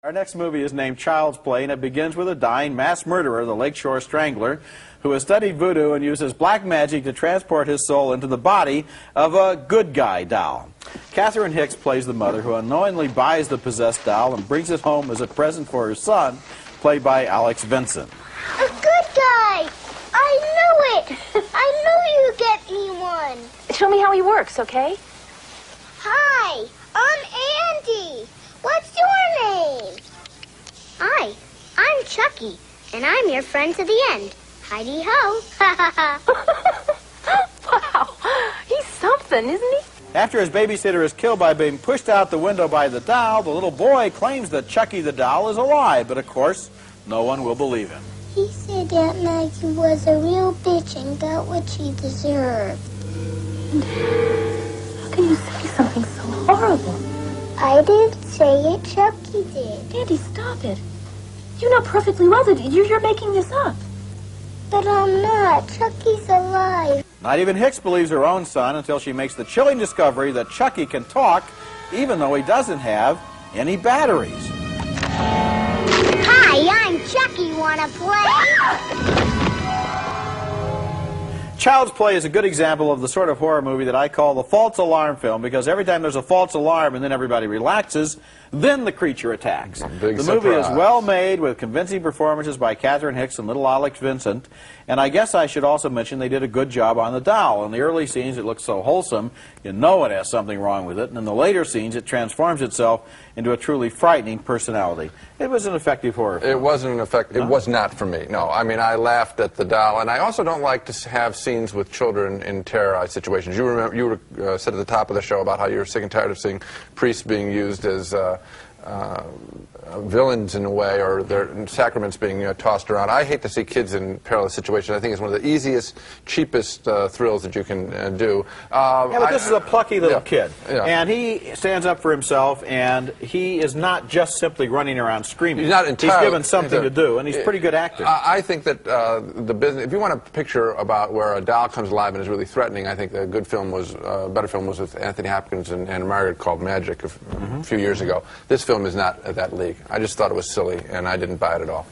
Our next movie is named Child's Play, and it begins with a dying mass murderer, the Lakeshore Strangler, who has studied voodoo and uses black magic to transport his soul into the body of a good guy doll. Catherine Hicks plays the mother, who unknowingly buys the possessed doll and brings it home as a present for her son, played by Alex Vincent. A good guy! I knew it! I knew you'd get me one! Show me how he works, okay? Hi, I'm Andy. What's your name? Hi, I'm Chucky, and I'm your friend to the end. Heidi-ho. Wow, he's something, isn't he? After his babysitter is killed by being pushed out the window by the doll, the little boy claims that Chucky the doll is alive, but of course, no one will believe him. He said Aunt Maggie was a real bitch and got what she deserved. How can you say something so horrible? I didn't say it, Chucky did. Andy, stop it. You know perfectly well that you're making this up. But I'm not. Chucky's alive. Not even Hicks believes her own son until she makes the chilling discovery that Chucky can talk, even though he doesn't have any batteries. Hi, I'm Chucky. Wanna play? Child's Play is a good example of the sort of horror movie that I call the false alarm film, because every time there's a false alarm and then everybody relaxes, then the creature attacks. The movie is well made with convincing performances by Catherine Hicks and little Alex Vincent, and I guess I should also mention they did a good job on the doll. In the early scenes it looks so wholesome, you know it has something wrong with it, and in the later scenes it transforms itself into a truly frightening personality. It was an effective horror film. It wasn't an effect. It was not for me. No, I mean, I laughed at the doll, and I also don't like to have scenes with children in terrorized situations. You remember, you said at the top of the show about how you're sick and tired of seeing priests being used as villains in a way, or their sacraments being tossed around. I hate to see kids in perilous situations. I think it's one of the easiest, cheapest thrills that you can do. Yeah, but this is a plucky little kid, yeah. and he stands up for himself, and he is not just simply running around screaming. He's not entirely. He's given something to do, and he's a pretty good actor. I think that the business, if you want a picture about where a doll comes alive and is really threatening, I think a good film was, a better film was with Anthony Hopkins and Margaret, called Magic a few years ago. This film is not at that league. I just thought it was silly, and I didn't buy it at all.